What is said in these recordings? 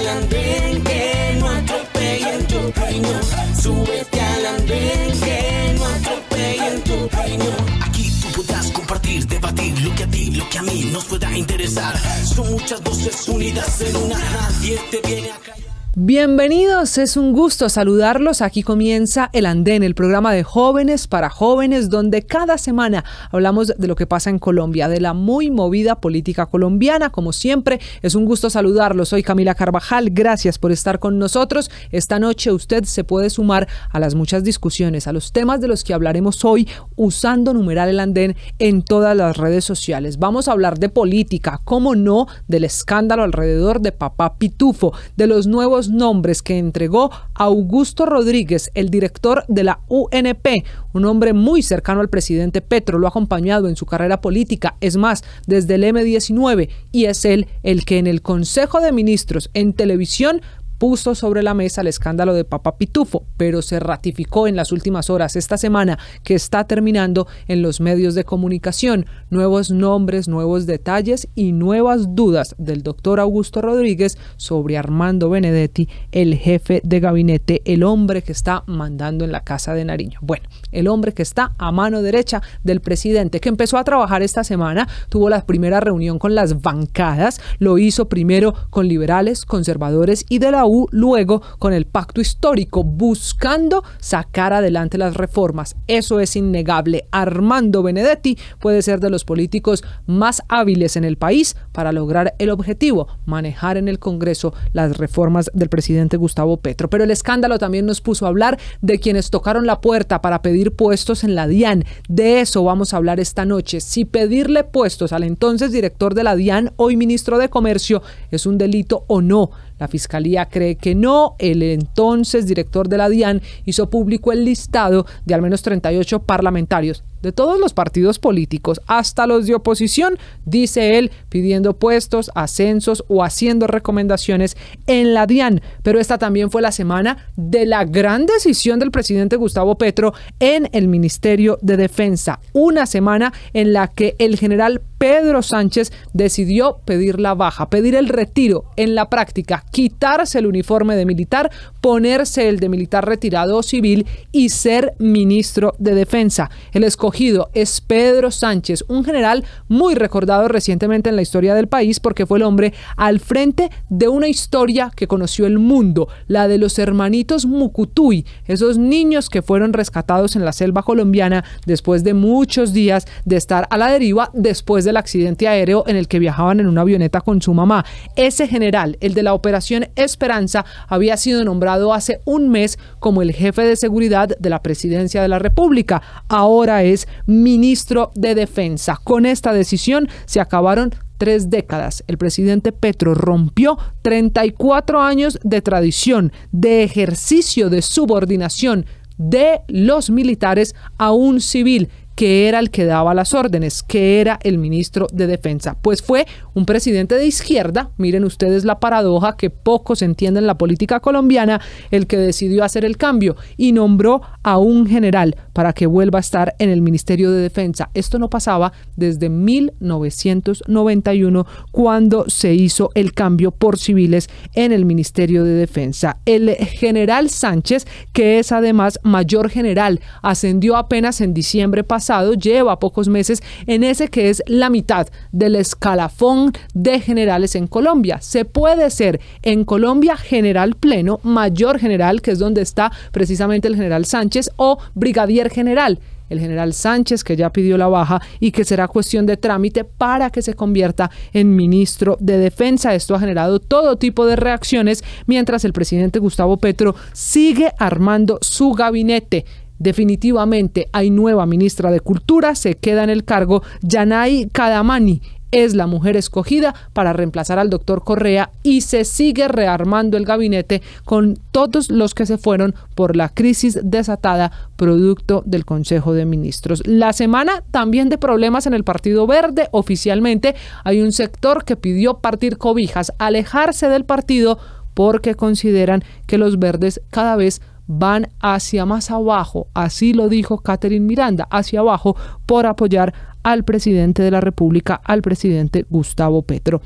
al andén, que no atropellen tu opinión. Súbete al andén, que no atropellen tu opinión. Aquí tú podrás compartir, debatir lo que a ti, lo que a mí nos pueda interesar. Son muchas voces unidas en una, nadie te viene a callar. Bienvenidos, es un gusto saludarlos. Aquí comienza El Andén, el programa de jóvenes para jóvenes, donde cada semana hablamos de lo que pasa en Colombia, de la muy movida política colombiana. Como siempre, es un gusto saludarlos. Soy Camila Carvajal, gracias por estar con nosotros. Esta noche usted se puede sumar a las muchas discusiones, a los temas de los que hablaremos hoy, usando numeral El Andén en todas las redes sociales. Vamos a hablar de política, cómo no, del escándalo alrededor de Papá Pitufo, de los nuevos nombres que entregó Augusto Rodríguez, el director de la UNP, un hombre muy cercano al presidente Petro, lo ha acompañado en su carrera política, es más, desde el M-19, y es él el que en el Consejo de Ministros en televisión puso sobre la mesa el escándalo de Papá Pitufo, pero se ratificó en las últimas horas, esta semana que está terminando, en los medios de comunicación. Nuevos nombres, nuevos detalles y nuevas dudas del doctor Augusto Rodríguez sobre Armando Benedetti, el jefe de gabinete, el hombre que está mandando en la Casa de Nariño. Bueno, el hombre que está a mano derecha del presidente, que empezó a trabajar esta semana, tuvo la primera reunión con las bancadas, lo hizo primero con liberales, conservadores y de la U, luego con el pacto histórico, buscando sacar adelante las reformas. Eso es innegable. Armando Benedetti puede ser de los políticos más hábiles en el país para lograr el objetivo, manejar en el Congreso las reformas del presidente Gustavo Petro. Pero el escándalo también nos puso a hablar de quienes tocaron la puerta para pedir puestos en la DIAN. De eso vamos a hablar esta noche. Si pedirle puestos al entonces director de la DIAN, hoy ministro de Comercio, es un delito o no. La Fiscalía cree que no. El entonces director de la DIAN hizo público el listado de al menos 38 parlamentarios de todos los partidos políticos, hasta los de oposición, dice él, pidiendo puestos, ascensos o haciendo recomendaciones en la DIAN. Pero esta también fue la semana de la gran decisión del presidente Gustavo Petro en el Ministerio de Defensa. Una semana en la que el general Pedro Sánchez decidió pedir la baja, pedir el retiro, en la práctica, quitarse el uniforme de militar, ponerse el de militar retirado o civil y ser ministro de Defensa. El escogido es Pedro Sánchez, un general muy recordado recientemente en la historia del país porque fue el hombre al frente de una historia que conoció el mundo, la de los hermanitos Mucutuy, esos niños que fueron rescatados en la selva colombiana después de muchos días de estar a la deriva después del accidente aéreo en el que viajaban en una avioneta con su mamá. Ese general, el de la Operación Esperanza, había sido nombrado hace un mes como el jefe de seguridad de la Presidencia de la República. Ahora es ministro de Defensa. Con esta decisión se acabaron 3 décadas. El presidente Petro rompió 34 años de tradición, de ejercicio de subordinación de los militares a un civil que era el que daba las órdenes, que era el ministro de Defensa. Pues fue un presidente de izquierda, miren ustedes la paradoja que pocos entienden en la política colombiana, el que decidió hacer el cambio y nombró a un general para que vuelva a estar en el Ministerio de Defensa. Esto no pasaba desde 1991, cuando se hizo el cambio por civiles en el Ministerio de Defensa. El general Sánchez, que es además mayor general, ascendió apenas en diciembre pasado, lleva pocos meses en ese que es la mitad del escalafón de generales en Colombia. Se puede ser en Colombia general pleno, mayor general, que es donde está precisamente el general Sánchez, o brigadier general. El general Sánchez, que ya pidió la baja y que será cuestión de trámite para que se convierta en ministro de Defensa. Esto ha generado todo tipo de reacciones mientras el presidente Gustavo Petro sigue armando su gabinete. Definitivamente hay nueva ministra de Cultura, se queda en el cargo Yanay Cadamani. Es la mujer escogida para reemplazar al doctor Correa y se sigue rearmando el gabinete con todos los que se fueron por la crisis desatada producto del Consejo de Ministros. La semana también de problemas en el Partido Verde. Oficialmente hay un sector que pidió partir cobijas, alejarse del partido porque consideran que los verdes cada vez van hacia más abajo, así lo dijo Catherine Miranda, hacia abajo por apoyar al presidente de la República, al presidente Gustavo Petro.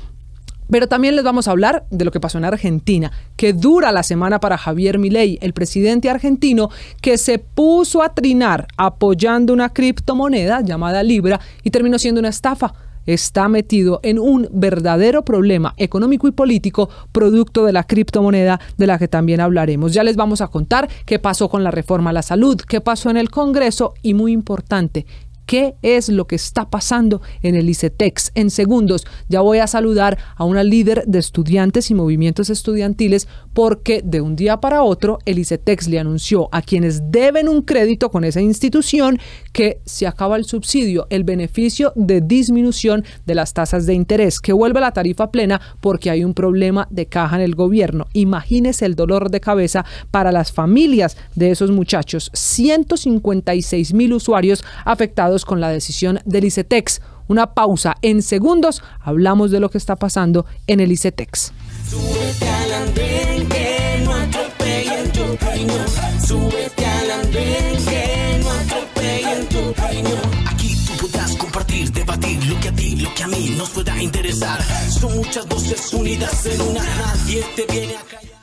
Pero también les vamos a hablar de lo que pasó en Argentina, que dura la semana para Javier Milei, el presidente argentino que se puso a trinar apoyando una criptomoneda llamada Libra y terminó siendo una estafa. Está metido en un verdadero problema económico y político producto de la criptomoneda de la que también hablaremos. Ya les vamos a contar qué pasó con la reforma a la salud, qué pasó en el Congreso y, muy importante, ¿qué es lo que está pasando en el ICETEX? En segundos ya voy a saludar a una líder de estudiantes y movimientos estudiantiles porque de un día para otro el ICETEX le anunció a quienes deben un crédito con esa institución que se acaba el subsidio, el beneficio de disminución de las tasas de interés, que vuelve a la tarifa plena porque hay un problema de caja en el gobierno. Imagínese el dolor de cabeza para las familias de esos muchachos. 156,000 usuarios afectados con la decisión del ICETEX. Una pausa. En segundos hablamos de lo que está pasando en el ICETEX. Súbete al andén que no atropellen tu opinión. Súbete al andén que no atropellen tu opinión. Aquí tú podrás compartir, debatir lo que a ti, lo que a mí nos pueda interesar. Son muchas voces unidas en una. Nadie te viene a callar.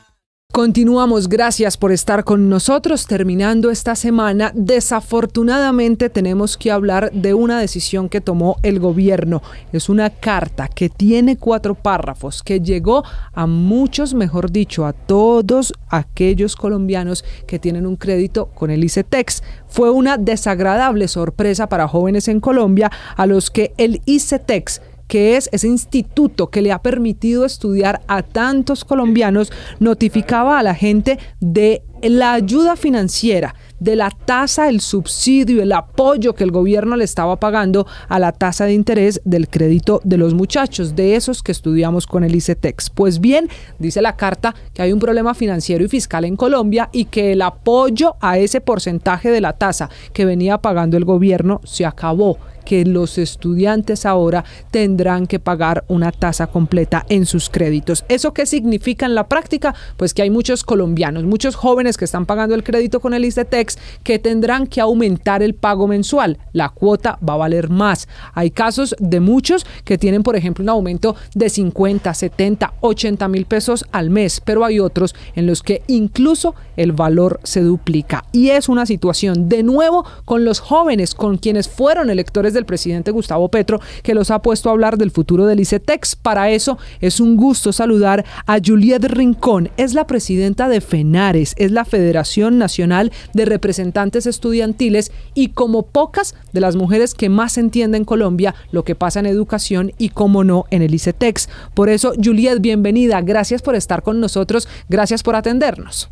Continuamos, gracias por estar con nosotros. Terminando esta semana, desafortunadamente tenemos que hablar de una decisión que tomó el gobierno. Es una carta que tiene 4 párrafos, que llegó a muchos, mejor dicho, a todos aquellos colombianos que tienen un crédito con el ICETEX. Fue una desagradable sorpresa para jóvenes en Colombia a los que el ICETEX, que es ese instituto que le ha permitido estudiar a tantos colombianos, notificaba a la gente de la ayuda financiera, de la tasa, el subsidio, el apoyo que el gobierno le estaba pagando a la tasa de interés del crédito de los muchachos, de esos que estudiamos con el ICETEX. Pues bien, dice la carta que hay un problema financiero y fiscal en Colombia y que el apoyo a ese porcentaje de la tasa que venía pagando el gobierno se acabó, que los estudiantes ahora tendrán que pagar una tasa completa en sus créditos. ¿Eso qué significa en la práctica? Pues que hay muchos colombianos, muchos jóvenes que están pagando el crédito con el ICETEX que tendrán que aumentar el pago mensual. La cuota va a valer más. Hay casos de muchos que tienen, por ejemplo, un aumento de 50, 70, 80 mil pesos al mes, pero hay otros en los que incluso el valor se duplica. Y es una situación, de nuevo, con los jóvenes, con quienes fueron electores del presidente Gustavo Petro, que los ha puesto a hablar del futuro del ICETEX. Para eso es un gusto saludar a Juliet Rincón. Es la presidenta de FENARES, es la Federación Nacional de Representantes Estudiantiles y, como pocas, de las mujeres que más entienden en Colombia lo que pasa en educación y, cómo no, en el ICETEX. Por eso, Juliet, bienvenida. Gracias por estar con nosotros. Gracias por atendernos.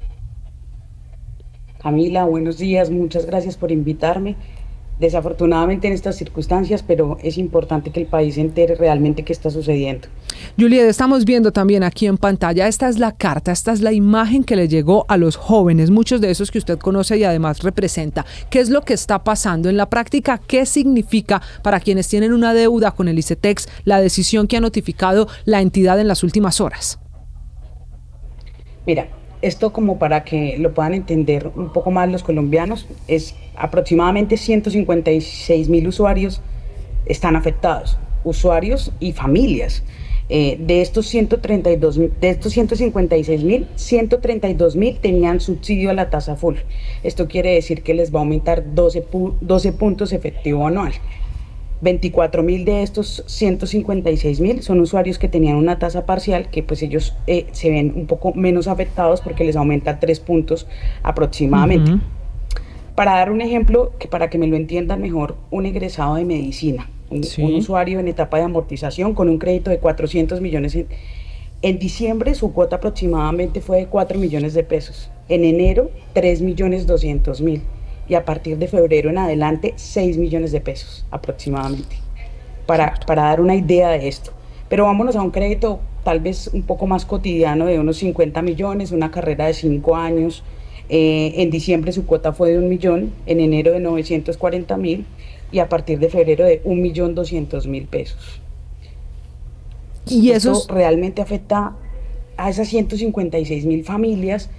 Camila, buenos días. Muchas gracias por invitarme. Desafortunadamente en estas circunstancias, pero es importante que el país se entere realmente qué está sucediendo. Juliet, estamos viendo también aquí en pantalla, esta es la carta, esta es la imagen que le llegó a los jóvenes, muchos de esos que usted conoce y además representa. ¿Qué es lo que está pasando en la práctica? ¿Qué significa para quienes tienen una deuda con el ICETEX la decisión que ha notificado la entidad en las últimas horas? Mira, esto, como para que lo puedan entender un poco más los colombianos, es aproximadamente 156,000 usuarios están afectados, usuarios y familias. De estos 156,000, 132,000 tenían subsidio a la tasa full. Esto quiere decir que les va a aumentar 12 puntos efectivo anual. 24,000 de estos 156,000 son usuarios que tenían una tasa parcial, que pues ellos se ven un poco menos afectados porque les aumenta 3 puntos aproximadamente. Para dar un ejemplo, que para que me lo entiendan mejor, un egresado de medicina, un usuario en etapa de amortización con un crédito de 400 millones en diciembre, su cuota aproximadamente fue de 4 millones de pesos. En enero, 3.200.000. Y a partir de febrero en adelante, 6 millones de pesos aproximadamente, para dar una idea de esto. Pero vámonos a un crédito tal vez un poco más cotidiano de unos 50 millones, una carrera de 5 años. En diciembre su cuota fue de 1 millón, en enero de 940.000 y a partir de febrero de 1.200.000 pesos. Y esto realmente afecta a esas 156,000 familias,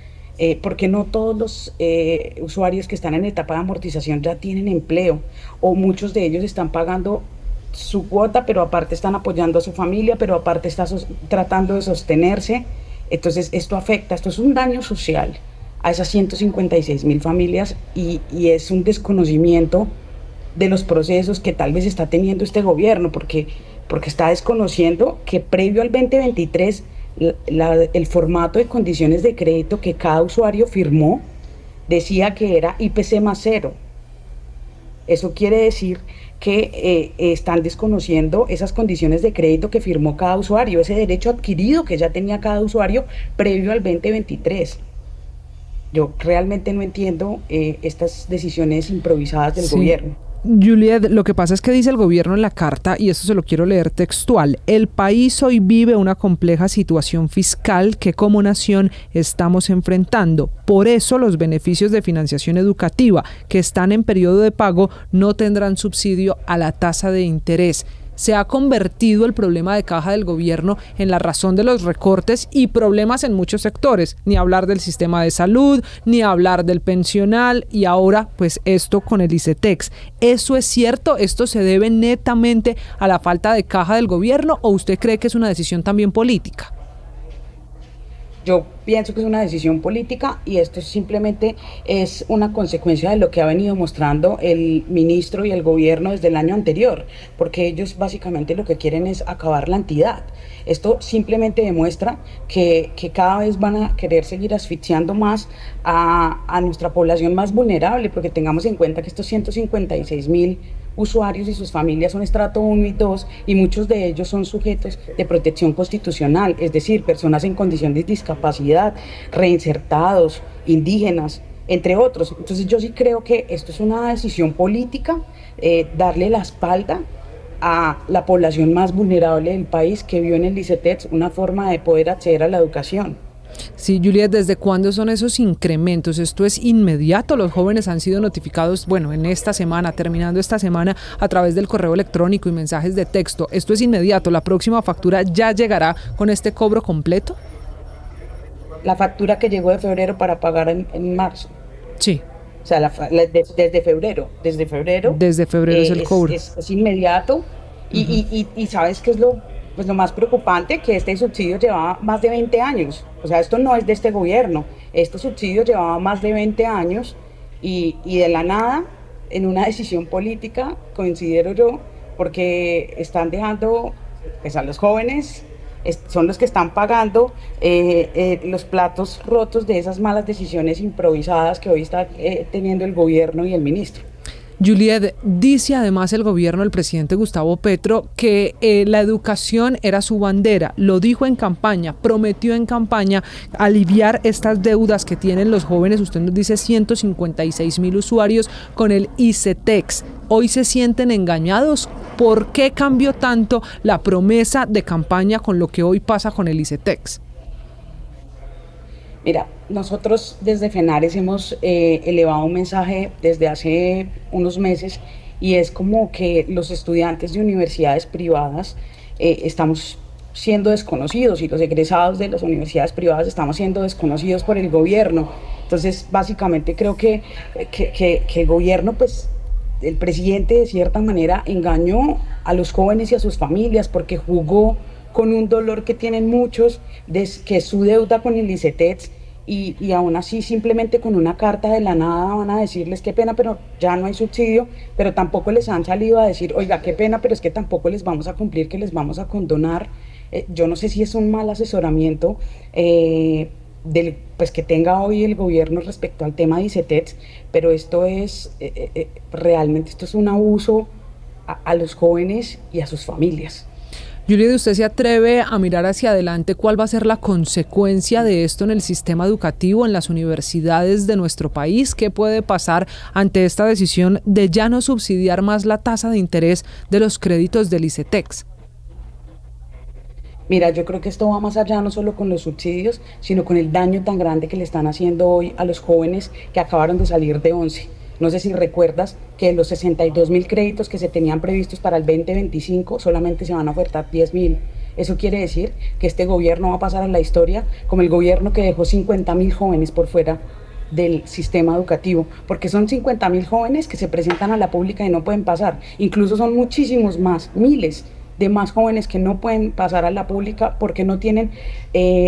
porque no todos los usuarios que están en etapa de amortización ya tienen empleo, o muchos de ellos están pagando su cuota, pero aparte están apoyando a su familia, pero aparte está tratando de sostenerse. Entonces esto afecta, esto es un daño social a esas 156.000 familias y es un desconocimiento de los procesos que tal vez está teniendo este gobierno, porque está desconociendo que previo al 2023 el formato de condiciones de crédito que cada usuario firmó decía que era IPC más cero. Eso quiere decir que están desconociendo esas condiciones de crédito que firmó cada usuario, ese derecho adquirido que ya tenía cada usuario previo al 2023. Yo realmente no entiendo estas decisiones improvisadas del gobierno. Juliet, lo que pasa es que dice el gobierno en la carta, y esto se lo quiero leer textual: el país hoy vive una compleja situación fiscal que como nación estamos enfrentando. Por eso los beneficios de financiación educativa que están en periodo de pago no tendrán subsidio a la tasa de interés. Se ha convertido el problema de caja del gobierno en la razón de los recortes y problemas en muchos sectores, ni hablar del sistema de salud, ni hablar del pensional y ahora pues esto con el ICETEX. ¿Eso es cierto? ¿Esto se debe netamente a la falta de caja del gobierno o usted cree que es una decisión también política? Yo pienso que es una decisión política y esto simplemente es una consecuencia de lo que ha venido mostrando el ministro y el gobierno desde el año anterior, porque ellos básicamente lo que quieren es acabar la entidad. Esto simplemente demuestra que cada vez van a querer seguir asfixiando más a nuestra población más vulnerable, porque tengamos en cuenta que estos 156.000 usuarios y sus familias son estrato 1 y 2 y muchos de ellos son sujetos de protección constitucional, es decir, personas en condición de discapacidad, reinsertados, indígenas, entre otros. Entonces yo sí creo que esto es una decisión política, darle la espalda a la población más vulnerable del país que vio en el ICETEX una forma de poder acceder a la educación. Sí, Juliet, ¿desde cuándo son esos incrementos? ¿Esto es inmediato? Los jóvenes han sido notificados, bueno, en esta semana, terminando esta semana, a través del correo electrónico y mensajes de texto. ¿Esto es inmediato? ¿La próxima factura ya llegará con este cobro completo? La factura que llegó de febrero para pagar en marzo. Sí. O sea, desde febrero. Desde febrero es el cobro. Es inmediato y ¿sabes qué es lo más preocupante? Que este subsidio llevaba más de 20 años. O sea, esto no es de este gobierno. Este subsidio llevaba más de 20 años y de la nada, en una decisión política, considero yo, porque están dejando pues, a los jóvenes, son los que están pagando los platos rotos de esas malas decisiones improvisadas que hoy está teniendo el gobierno y el ministro. Juliet, dice además el gobierno del presidente Gustavo Petro que la educación era su bandera, lo dijo en campaña, prometió en campaña aliviar estas deudas que tienen los jóvenes. Usted nos dice 156.000 usuarios con el ICETEX. Hoy se sienten engañados. ¿Por qué cambió tanto la promesa de campaña con lo que hoy pasa con el ICETEX? Mira, nosotros desde FENARES hemos elevado un mensaje desde hace unos meses y es como que los estudiantes de universidades privadas estamos siendo desconocidos y los egresados de las universidades privadas estamos siendo desconocidos por el gobierno. Entonces, básicamente creo que el gobierno, pues, el presidente de cierta manera engañó a los jóvenes y a sus familias porque jugó con un dolor que tienen muchos, que es su deuda con el ICETEX, y aún así simplemente con una carta de la nada van a decirles qué pena, pero ya no hay subsidio, pero tampoco les han salido a decir, oiga, qué pena, pero es que tampoco les vamos a cumplir, que les vamos a condonar. Yo no sé si es un mal asesoramiento pues que tenga hoy el gobierno respecto al tema de ICETEX, pero esto es realmente esto es un abuso a los jóvenes y a sus familias. Juliet, ¿usted se atreve a mirar hacia adelante cuál va a ser la consecuencia de esto en el sistema educativo, en las universidades de nuestro país? ¿Qué puede pasar ante esta decisión de ya no subsidiar más la tasa de interés de los créditos del ICETEX? Mira, yo creo que esto va más allá no solo con los subsidios, sino con el daño tan grande que le están haciendo hoy a los jóvenes que acabaron de salir de 11. No sé si recuerdas que de los 62.000 créditos que se tenían previstos para el 2025, solamente se van a ofertar 10.000. Eso quiere decir que este gobierno va a pasar a la historia como el gobierno que dejó 50.000 jóvenes por fuera del sistema educativo, porque son 50.000 jóvenes que se presentan a la pública y no pueden pasar, incluso son muchísimos más, miles de más jóvenes que no pueden pasar a la pública porque no tienen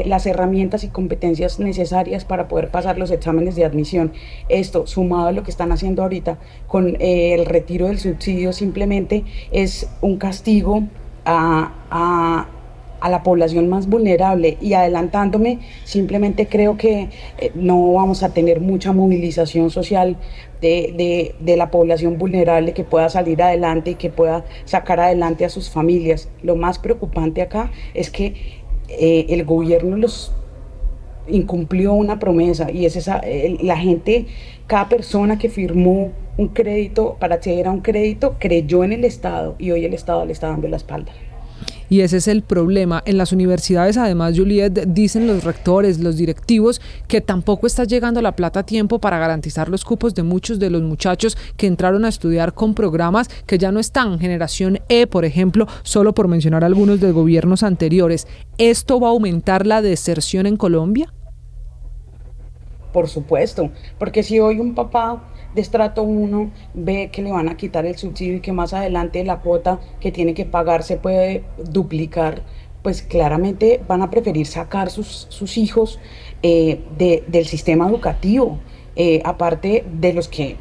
las herramientas y competencias necesarias para poder pasar los exámenes de admisión. Esto, sumado a lo que están haciendo ahorita con el retiro del subsidio, simplemente es un castigo a la población más vulnerable. Y adelantándome, simplemente creo que no vamos a tener mucha movilización social de la población vulnerable que pueda salir adelante y que pueda sacar adelante a sus familias. Lo más preocupante acá es que el gobierno los incumplió una promesa, y es la gente, cada persona que firmó un crédito para acceder a un crédito creyó en el Estado, y hoy el Estado le está dando la espalda. Y ese es el problema. En las universidades, además, Juliet, dicen los rectores, los directivos, que tampoco está llegando la plata a tiempo para garantizar los cupos de muchos de los muchachos que entraron a estudiar con programas que ya no están. Generación E, por ejemplo, solo por mencionar algunos de gobiernos anteriores. ¿Esto va a aumentar la deserción en Colombia? Por supuesto, porque si hoy un papá de estrato 1 ve que le van a quitar el subsidio y que más adelante la cuota que tiene que pagar se puede duplicar, pues claramente van a preferir sacar sus hijos del sistema educativo, aparte de los que,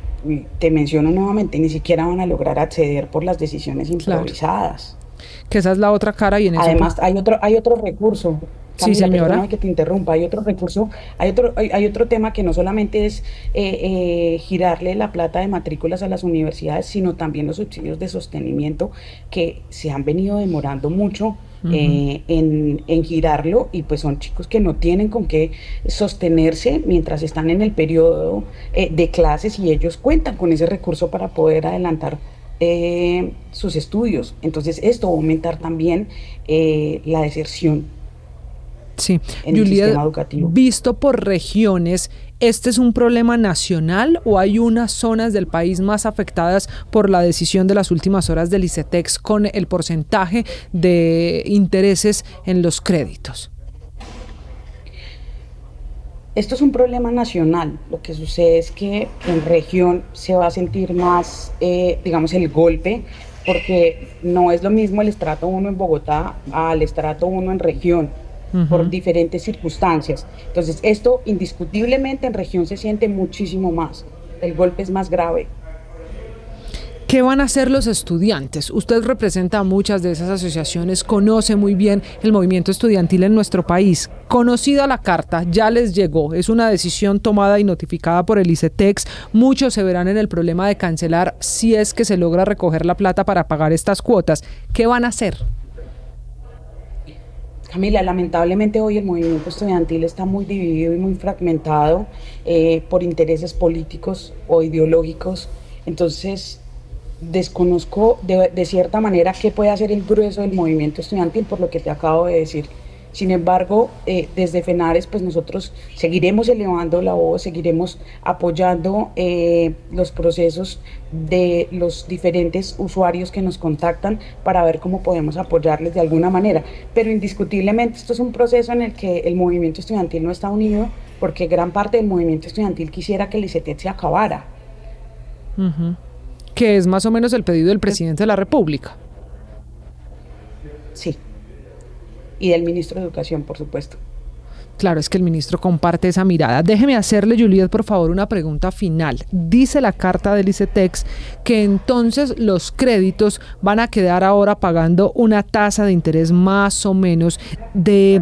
te menciono nuevamente, ni siquiera van a lograr acceder por las decisiones improvisadas. Claro. Que esa es la otra cara. Y en además hay otro recurso. Camila, sí, señora. Perdóname que te interrumpa, hay otro recurso, hay otro tema que no solamente es girarle la plata de matrículas a las universidades, sino también los subsidios de sostenimiento que se han venido demorando mucho en girarlo, y pues son chicos que no tienen con qué sostenerse mientras están en el periodo de clases, y ellos cuentan con ese recurso para poder adelantar sus estudios. Entonces esto va a aumentar también la deserción. Sí, Juliet, visto por regiones, ¿este es un problema nacional o hay unas zonas del país más afectadas por la decisión de las últimas horas del ICETEX con el porcentaje de intereses en los créditos? Esto es un problema nacional. Lo que sucede es que en región se va a sentir más, digamos, el golpe, porque no es lo mismo el estrato 1 en Bogotá al estrato 1 en región, por diferentes circunstancias. Entonces, esto indiscutiblemente en región se siente muchísimo más. El golpe es más grave. ¿Qué van a hacer los estudiantes? Usted representa a muchas de esas asociaciones, conoce muy bien el movimiento estudiantil en nuestro país. Conocida la carta, ya les llegó, es una decisión tomada y notificada por el ICETEX. Muchos se verán en el problema de cancelar si es que se logra recoger la plata para pagar estas cuotas. ¿Qué van a hacer? Camila, lamentablemente hoy el movimiento estudiantil está muy dividido y muy fragmentado por intereses políticos o ideológicos. Entonces, desconozco de cierta manera qué puede hacer el grueso del movimiento estudiantil, por lo que te acabo de decir. Sin embargo, desde FENARES, pues nosotros seguiremos elevando la voz, seguiremos apoyando los procesos de los diferentes usuarios que nos contactan para ver cómo podemos apoyarles de alguna manera. Pero indiscutiblemente esto es un proceso en el que el movimiento estudiantil no está unido, porque gran parte del movimiento estudiantil quisiera que el ICETEX se acabara. Que es más o menos el pedido del presidente de la República. Sí. Y del ministro de Educación, por supuesto. Claro, es que el ministro comparte esa mirada. Déjeme hacerle, Juliet, por favor, una pregunta final. Dice la carta del ICETEX que entonces los créditos van a quedar ahora pagando una tasa de interés más o menos de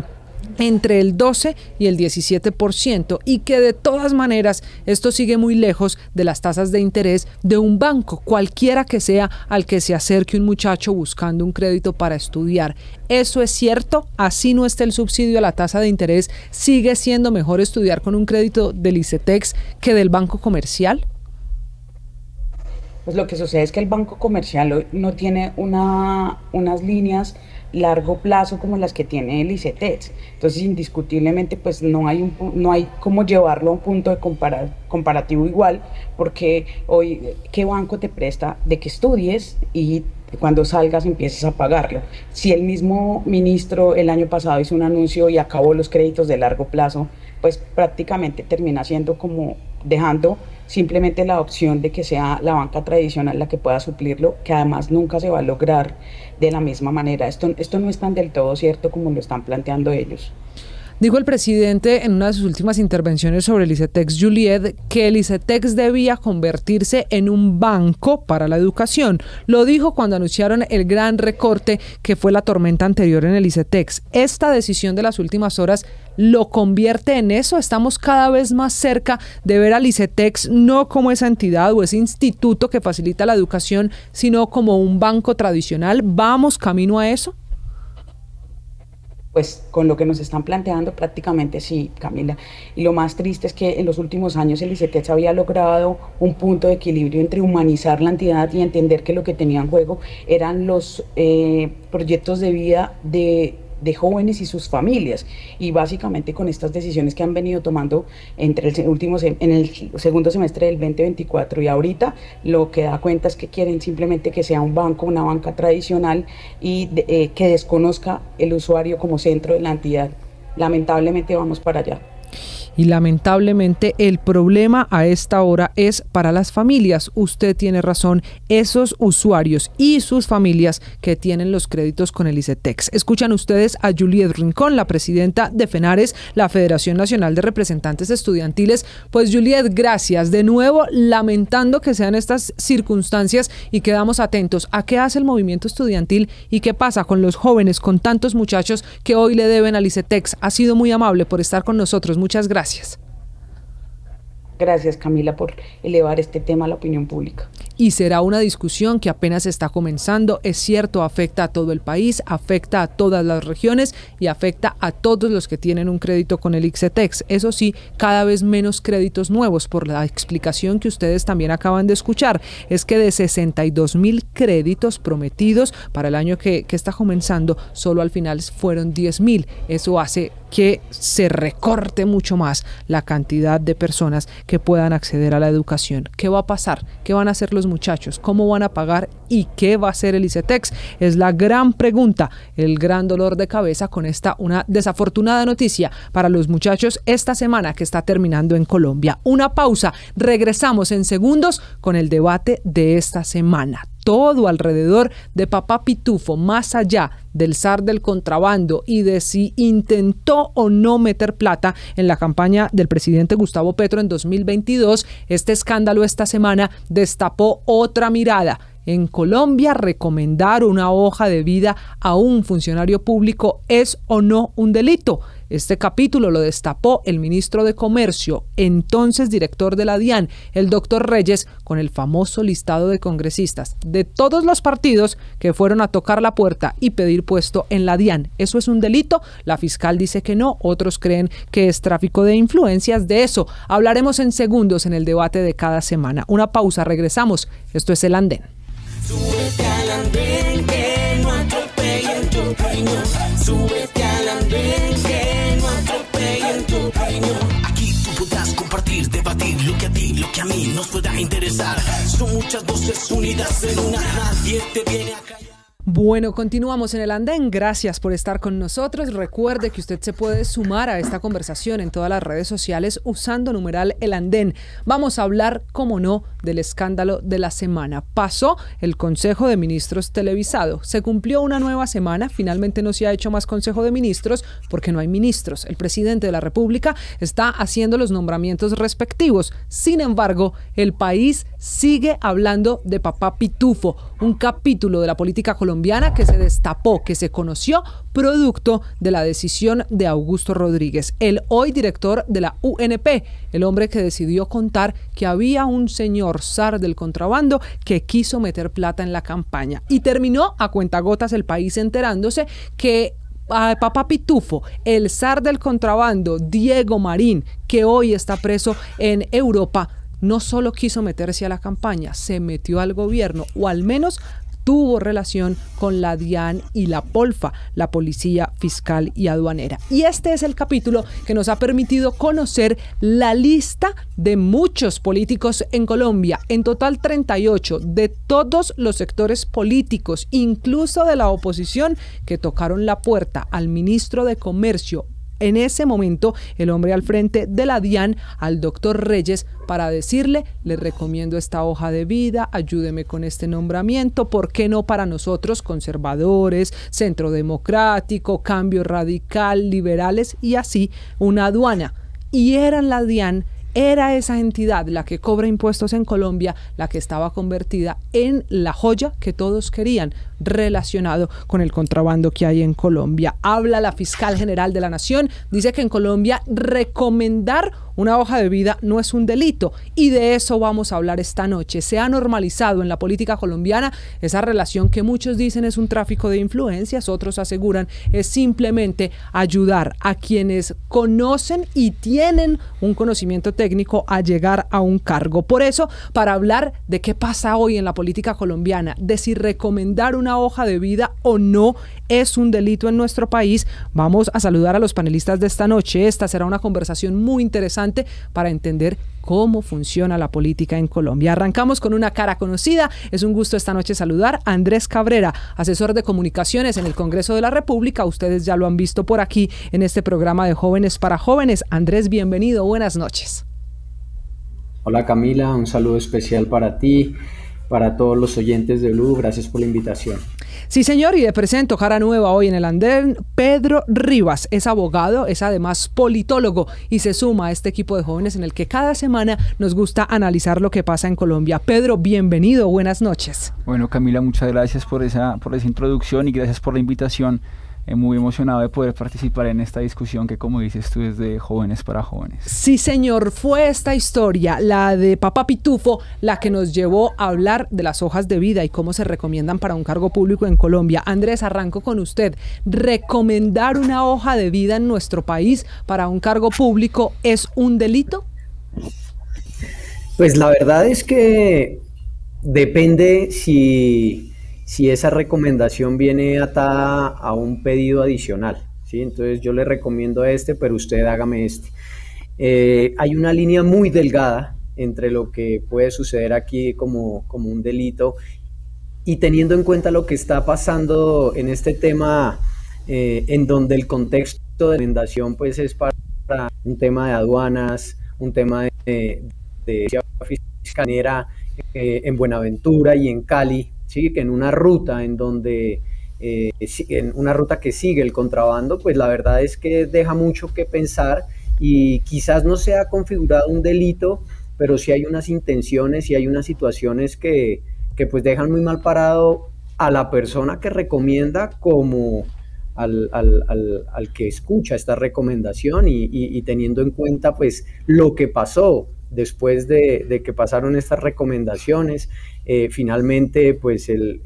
entre el 12 y el 17%, y que de todas maneras esto sigue muy lejos de las tasas de interés de un banco, cualquiera que sea al que se acerque un muchacho buscando un crédito para estudiar. ¿Eso es cierto? Así no esté el subsidio a la tasa de interés, ¿sigue siendo mejor estudiar con un crédito del ICETEX que del banco comercial? Pues lo que sucede es que el banco comercial no tiene unas líneas largo plazo como las que tiene el ICETEX. Entonces, indiscutiblemente, pues no hay cómo llevarlo a un punto de comparativo igual, porque hoy, ¿qué banco te presta de que estudies y cuando salgas empieces a pagarlo. Si el mismo ministro el año pasado hizo un anuncio y acabó los créditos de largo plazo, pues prácticamente termina siendo como dejando simplemente la opción de que sea la banca tradicional la que pueda suplirlo, que además nunca se va a lograr de la misma manera. Esto no es tan del todo cierto como lo están planteando ellos. Dijo el presidente en una de sus últimas intervenciones sobre el ICETEX, Juliet, que el ICETEX debía convertirse en un banco para la educación. Lo dijo cuando anunciaron el gran recorte que fue la tormenta anterior en el ICETEX. ¿Esta decisión de las últimas horas lo convierte en eso? ¿Estamos cada vez más cerca de ver al ICETEX no como esa entidad o ese instituto que facilita la educación, sino como un banco tradicional? ¿Vamos camino a eso? Pues con lo que nos están planteando prácticamente sí, Camila. Y lo más triste es que en los últimos años el ICETEX había logrado un punto de equilibrio entre humanizar la entidad y entender que lo que tenía en juego eran los proyectos de vida de jóvenes y sus familias, y básicamente con estas decisiones que han venido tomando en el segundo semestre del 2024 y ahorita, lo que da cuenta es que quieren simplemente que sea un banco, una banca tradicional, y que desconozca el usuario como centro de la entidad. Lamentablemente vamos para allá. Y lamentablemente el problema a esta hora es para las familias. Usted tiene razón, esos usuarios y sus familias que tienen los créditos con el ICETEX. Escuchan ustedes a Juliet Rincón, la presidenta de FENARES, la Federación Nacional de Representantes Estudiantiles. Pues Juliet, gracias. De nuevo, lamentando que sean estas circunstancias, y quedamos atentos a qué hace el movimiento estudiantil y qué pasa con los jóvenes, con tantos muchachos que hoy le deben al ICETEX. Ha sido muy amable por estar con nosotros. Muchas gracias. Gracias, Camila, por elevar este tema a la opinión pública. Y será una discusión que apenas está comenzando. Es cierto, afecta a todo el país, afecta a todas las regiones y afecta a todos los que tienen un crédito con el ICETEX. Eso sí, cada vez menos créditos nuevos, por la explicación que ustedes también acaban de escuchar. Es que de 62.000 créditos prometidos para el año que está comenzando, solo al final fueron 10.000. Eso hace que se recorte mucho más la cantidad de personas que puedan acceder a la educación. ¿Qué va a pasar? ¿Qué van a hacer los muchachos? ¿Cómo van a pagar? ¿Y qué va a hacer el ICETEX? Es la gran pregunta, el gran dolor de cabeza con una desafortunada noticia para los muchachos esta semana que está terminando en Colombia. Una pausa, regresamos en segundos con el debate de esta semana. Todo alrededor de Papá Pitufo, más allá del zar del contrabando y de si intentó o no meter plata en la campaña del presidente Gustavo Petro en 2022, este escándalo esta semana destapó otra mirada. En Colombia, recomendar una hoja de vida a un funcionario público es o no un delito. Este capítulo lo destapó el ministro de Comercio, entonces director de la DIAN, el doctor Reyes, con el famoso listado de congresistas de todos los partidos que fueron a tocar la puerta y pedir puesto en la DIAN. ¿Eso es un delito? La fiscal dice que no, otros creen que es tráfico de influencias. De eso hablaremos en segundos en el debate de cada semana. Una pausa, regresamos. Esto es El Andén. Súbete al andén, que no atropellen tu opinión. Súbete al andén, que no atropellen tu opinión. Aquí tú podrás compartir, debatir lo que a ti, lo que a mí nos pueda interesar. Son muchas voces unidas en una. Nadie te viene a callar. Bueno, continuamos en El Andén. Gracias por estar con nosotros. Recuerde que usted se puede sumar a esta conversación en todas las redes sociales usando numeral El Andén. Vamos a hablar, como no, del escándalo de la semana. Pasó el Consejo de Ministros televisado. Se cumplió una nueva semana. Finalmente no se ha hecho más Consejo de Ministros porque no hay ministros. El presidente de la República está haciendo los nombramientos respectivos. Sin embargo, el país sigue hablando de Papá Pitufo, un capítulo de la política colombiana que se destapó, que se conoció producto de la decisión de Augusto Rodríguez, el hoy director de la UNP, el hombre que decidió contar que había un señor zar del contrabando que quiso meter plata en la campaña, y terminó a cuentagotas el país enterándose que a Papá Pitufo, el zar del contrabando, Diego Marín, que hoy está preso en Europa, no solo quiso meterse a la campaña, se metió al gobierno, o al menos tuvo relación con la DIAN y la Polfa, la Policía Fiscal y Aduanera. Y este es el capítulo que nos ha permitido conocer la lista de muchos políticos en Colombia, en total 38, de todos los sectores políticos, incluso de la oposición, que tocaron la puerta al ministro de Comercio, en ese momento el hombre al frente de la DIAN, al doctor Reyes, para decirle: le recomiendo esta hoja de vida, ayúdeme con este nombramiento, ¿por qué no para nosotros, conservadores, Centro Democrático, Cambio Radical, liberales y así, una aduana? Y eran la DIAN, era esa entidad la que cobra impuestos en Colombia, la que estaba convertida en la joya que todos querían, relacionado con el contrabando que hay en Colombia. Habla la fiscal general de la Nación, dice que en Colombia recomendar una hoja de vida no es un delito, y de eso vamos a hablar esta noche. Se ha normalizado en la política colombiana esa relación que muchos dicen es un tráfico de influencias, otros aseguran es simplemente ayudar a quienes conocen y tienen un conocimiento técnico a llegar a un cargo. Por eso, para hablar de qué pasa hoy en la política colombiana, de si recomendar una hoja de vida o no es un delito en nuestro país, vamos a saludar a los panelistas de esta noche. Esta será una conversación muy interesante para entender cómo funciona la política en Colombia. Arrancamos con una cara conocida. Es un gusto esta noche saludar a Andrés Cabrera, asesor de comunicaciones en el Congreso de la República. Ustedes ya lo han visto por aquí en este programa de Jóvenes para Jóvenes. Andrés, bienvenido. Buenas noches. Hola Camila, un saludo especial para ti, para todos los oyentes de Blue. Gracias por la invitación. Sí, señor, y le presento cara nueva hoy en el andén, Pedro Rivas. Es abogado, es además politólogo y se suma a este equipo de jóvenes en el que cada semana nos gusta analizar lo que pasa en Colombia. Pedro, bienvenido, buenas noches. Bueno, Camila, muchas gracias por esa introducción y gracias por la invitación. Muy emocionado de poder participar en esta discusión que, como dices tú, es de Jóvenes para Jóvenes. Sí, señor, fue esta historia, la de Papá Pitufo, la que nos llevó a hablar de las hojas de vida y cómo se recomiendan para un cargo público en Colombia. Andrés, arranco con usted. ¿Recomendar una hoja de vida en nuestro país para un cargo público es un delito? Pues la verdad es que depende si esa recomendación viene atada a un pedido adicional, ¿sí? Entonces yo le recomiendo pero usted hágame este. Hay una línea muy delgada entre lo que puede suceder aquí como un delito y teniendo en cuenta lo que está pasando en este tema, en donde el contexto de recomendación pues es para un tema de aduanas, un tema de fiscalía en Buenaventura y en Cali, ¿sí? Que en una ruta en donde en una ruta que sigue el contrabando, pues la verdad es que deja mucho que pensar y quizás no se ha configurado un delito, pero sí hay unas intenciones y hay unas situaciones que pues dejan muy mal parado a la persona que recomienda como al que escucha esta recomendación y teniendo en cuenta pues lo que pasó después de que pasaron estas recomendaciones. Finalmente pues el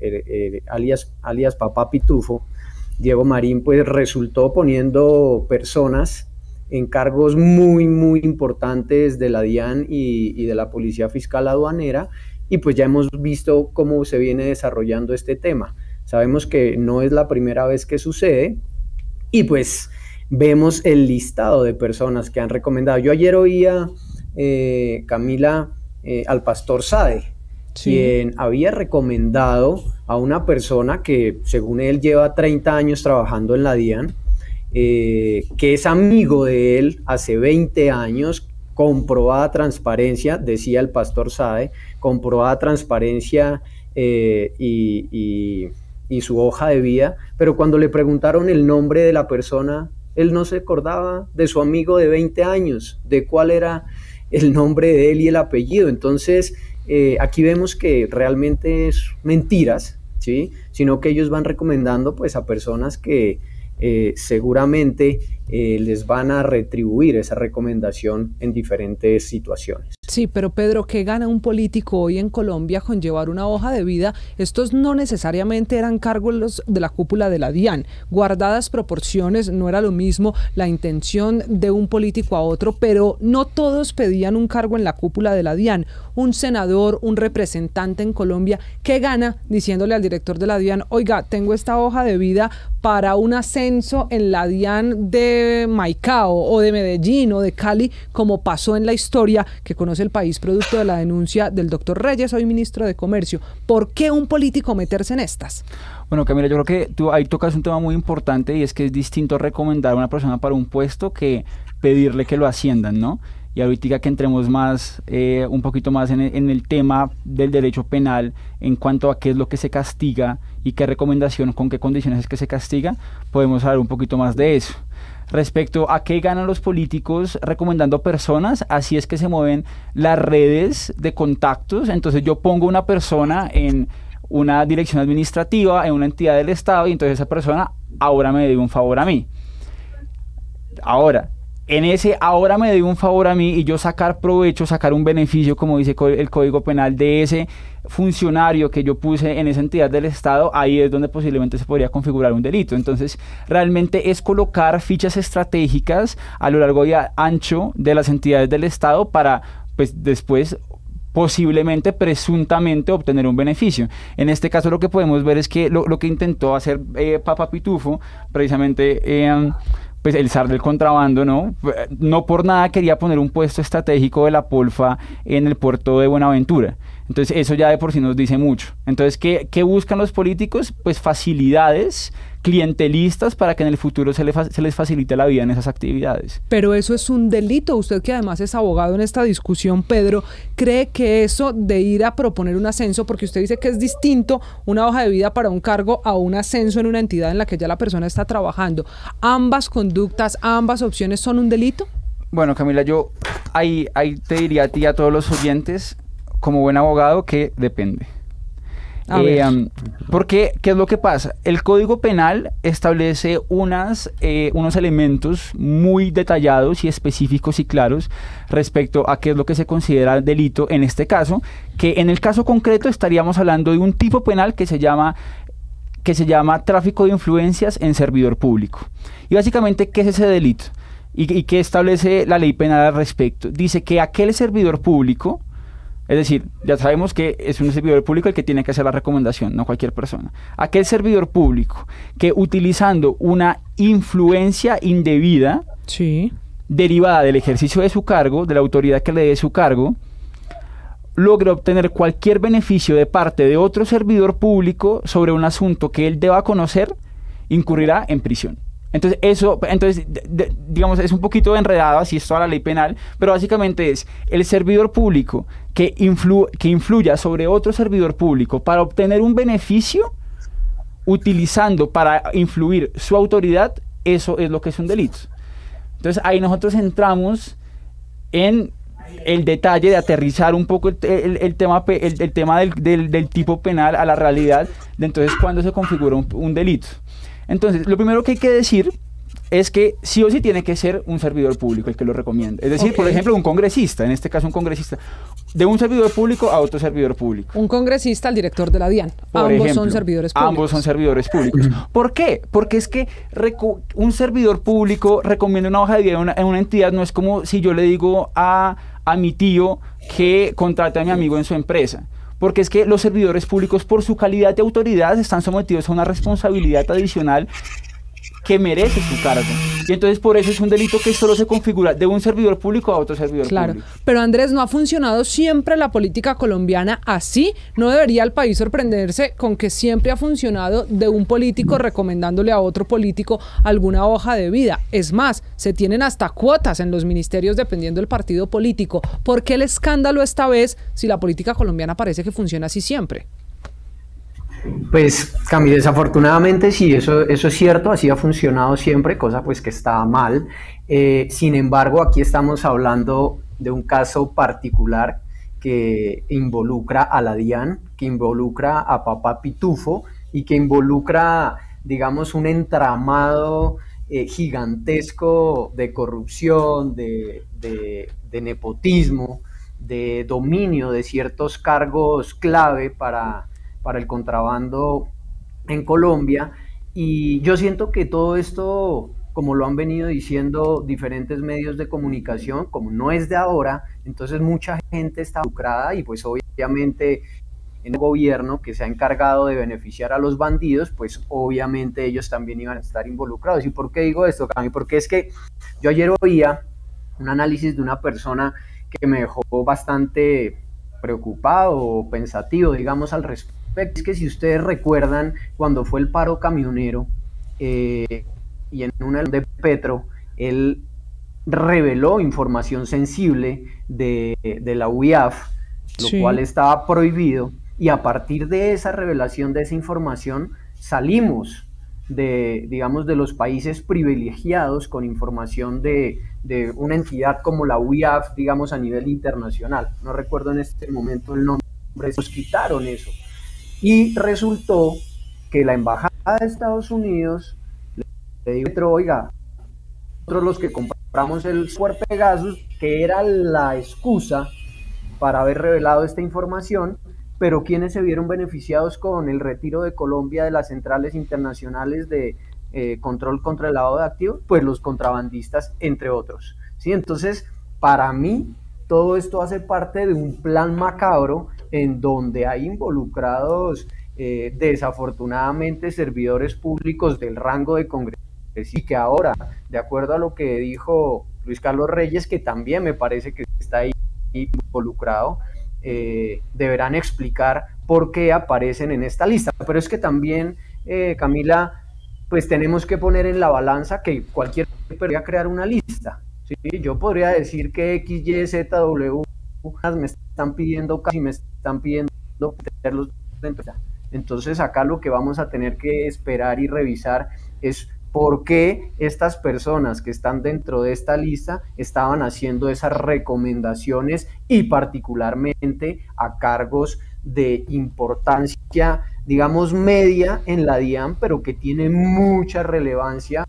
alias Papá Pitufo, Diego Marín, pues resultó poniendo personas en cargos muy importantes de la DIAN y de la Policía Fiscal Aduanera, y pues ya hemos visto cómo se viene desarrollando este tema. Sabemos que no es la primera vez que sucede y pues vemos el listado de personas que han recomendado. Yo ayer oía, Camila, al pastor Sade, sí, quien había recomendado a una persona que según él lleva 30 años trabajando en la DIAN, que es amigo de él hace 20 años, comprobada transparencia, decía el pastor Sade, comprobada transparencia y su hoja de vida, pero cuando le preguntaron el nombre de la persona, él no se acordaba de su amigo de 20 años, de cuál era el nombre de él y el apellido. Entonces aquí vemos que realmente es mentiras, ¿sí? Sino que ellos van recomendando pues a personas que seguramente les van a retribuir esa recomendación en diferentes situaciones. Sí, pero Pedro, ¿qué gana un político hoy en Colombia con llevar una hoja de vida? Estos no necesariamente eran cargos de la cúpula de la DIAN. Guardadas proporciones, no era lo mismo la intención de un político a otro, pero no todos pedían un cargo en la cúpula de la DIAN. Un senador, un representante en Colombia, ¿qué gana diciéndole al director de la DIAN, oiga, tengo esta hoja de vida para un ascenso en la DIAN de Maicao o de Medellín o de Cali, como pasó en la historia que conoce el país producto de la denuncia del doctor Reyes, hoy ministro de Comercio? ¿Por qué un político meterse en estas? Bueno, Camila, yo creo que tú ahí tocas un tema muy importante, y es que es distinto recomendar a una persona para un puesto que pedirle que lo asciendan, ¿no? Y ahorita que entremos más, un poquito más en el tema del derecho penal, en cuanto a qué es lo que se castiga y qué recomendación, con qué condiciones es que se castiga, podemos hablar un poquito más de eso. Respecto a qué ganan los políticos recomendando personas, así es que se mueven las redes de contactos. Entonces yo pongo una persona en una dirección administrativa, en una entidad del Estado, y entonces esa persona ahora me debe un favor a mí. Ahora, en ese ahora me debe un favor a mí, y yo sacar provecho, sacar un beneficio, como dice el Código Penal, de ese funcionario que yo puse en esa entidad del Estado, ahí es donde posiblemente se podría configurar un delito. Entonces, realmente es colocar fichas estratégicas a lo largo y ancho de las entidades del Estado para, pues, después posiblemente, presuntamente, obtener un beneficio. En este caso lo que podemos ver es que lo que intentó hacer Papa Pitufo, precisamente, pues el zar del contrabando, ¿no? No por nada quería poner un puesto estratégico de la Polfa en el puerto de Buenaventura. Entonces eso ya de por sí nos dice mucho. Entonces, ¿qué buscan los políticos? Pues facilidades clientelistas para que en el futuro se les facilite la vida en esas actividades. Pero eso es un delito. Usted, que además es abogado en esta discusión, Pedro, ¿cree que eso de ir a proponer un ascenso, porque usted dice que es distinto una hoja de vida para un cargo a un ascenso en una entidad en la que ya la persona está trabajando, ambas conductas, ambas opciones son un delito? Bueno, Camila, yo ahí te diría a ti y a todos los oyentes, como buen abogado, que depende. Porque, ¿qué es lo que pasa? El Código Penal establece unos elementos muy detallados y específicos y claros respecto a qué es lo que se considera delito en este caso, que en el caso concreto estaríamos hablando de un tipo penal que se llama tráfico de influencias en servidor público. Y básicamente, ¿qué es ese delito? ¿Y qué establece la ley penal al respecto? Dice que aquel servidor público, es decir, ya sabemos que es un servidor público el que tiene que hacer la recomendación, no cualquier persona. Aquel servidor público que, utilizando una influencia indebida, sí, derivada del ejercicio de su cargo, de la autoridad que le dé su cargo, logre obtener cualquier beneficio de parte de otro servidor público sobre un asunto que él deba conocer, incurrirá en prisión. Entonces, digamos, es un poquito enredado, así es toda la ley penal, pero básicamente es el servidor público que influya sobre otro servidor público para obtener un beneficio, utilizando para influir su autoridad, eso es lo que es un delito. Entonces, ahí nosotros entramos en el detalle de aterrizar un poco el tema del tipo penal a la realidad de entonces cuándo se configura un delito. Entonces, lo primero que hay que decir es que sí o sí tiene que ser un servidor público el que lo recomienda. Es decir, por ejemplo, un congresista, en este caso un congresista, de un servidor público a otro servidor público. Un congresista al director de la DIAN. Ambos son servidores públicos. Ambos son servidores públicos. ¿Por qué? Porque es que un servidor público recomienda una hoja de vida en una entidad, no es como si yo le digo a mi tío que contrate a mi amigo en su empresa. Porque es que los servidores públicos, por su calidad de autoridad, están sometidos a una responsabilidad adicional que merece su cargo. Y entonces por eso es un delito que solo se configura de un servidor público a otro servidor público. Pero Andrés, ¿no ha funcionado siempre la política colombiana así? ¿No debería el país sorprenderse con que siempre ha funcionado de un político recomendándole a otro político alguna hoja de vida? Es más, se tienen hasta cuotas en los ministerios dependiendo del partido político. ¿Por qué el escándalo esta vez si la política colombiana parece que funciona así siempre? Pues, Cami, desafortunadamente sí, eso es cierto, así ha funcionado siempre, cosa pues que está mal. Sin embargo, aquí estamos hablando de un caso particular que involucra a la DIAN, que involucra a Papa Pitufo y que involucra, digamos, un entramado gigantesco de corrupción, de nepotismo, de dominio de ciertos cargos clave para el contrabando en Colombia. Y yo siento que todo esto, como lo han venido diciendo diferentes medios de comunicación, como no es de ahora, entonces mucha gente está involucrada y pues obviamente en el gobierno que se ha encargado de beneficiar a los bandidos, pues obviamente ellos también iban a estar involucrados. ¿Y por qué digo esto, Cami? Porque es que yo ayer oía un análisis de una persona que me dejó bastante preocupado o pensativo, digamos, al respecto. Es que si ustedes recuerdan cuando fue el paro camionero y en una de Petro, él reveló información sensible de la UIAF, lo cual estaba prohibido, y a partir de esa revelación de esa información salimos digamos, de los países privilegiados con información de una entidad como la UIAF, digamos, a nivel internacional. No recuerdo en este momento el nombre, nos quitaron eso. Y resultó que la embajada de Estados Unidos le dijo, oiga, nosotros los que compramos el software Pegasus, que era la excusa para haber revelado esta información, pero ¿quiénes se vieron beneficiados con el retiro de Colombia de las centrales internacionales de control contra el lavado de activos? Pues los contrabandistas, entre otros, ¿sí? Entonces, para mí, todo esto hace parte de un plan macabro en donde hay involucrados desafortunadamente servidores públicos del rango de congresistas, y que ahora, de acuerdo a lo que dijo Luis Carlos Reyes, que también me parece que está ahí involucrado, deberán explicar por qué aparecen en esta lista. Pero es que también, Camila, pues tenemos que poner en la balanza que cualquier podría crear una lista, ¿sí? Yo podría decir que X, Y, Z, W me están pidiendo, casi me están pidiendo meterlos dentro. Entonces acá lo que vamos a tener que esperar y revisar es por qué estas personas que están dentro de esta lista estaban haciendo esas recomendaciones, y particularmente a cargos de importancia, digamos, media en la DIAN, pero que tienen mucha relevancia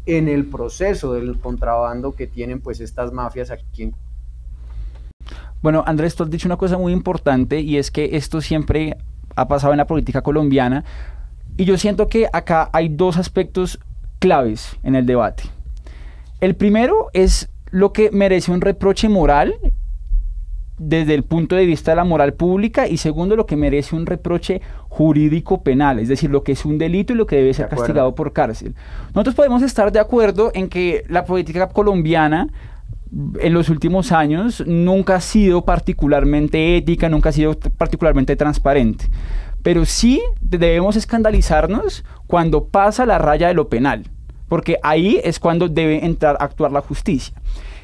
en el proceso del contrabando que tienen pues estas mafias aquí en... Bueno, Andrés, tú has dicho una cosa muy importante, y es que esto siempre ha pasado en la política colombiana, y yo siento que acá hay dos aspectos claves en el debate. El primero es lo que merece un reproche moral desde el punto de vista de la moral pública, y segundo, lo que merece un reproche jurídico penal, es decir, lo que es un delito y lo que debe ser castigado por cárcel. Nosotros podemos estar de acuerdo en que la política colombiana en los últimos años nunca ha sido particularmente ética, nunca ha sido particularmente transparente, pero sí debemos escandalizarnos cuando pasa la raya de lo penal, porque ahí es cuando debe entrar a actuar la justicia.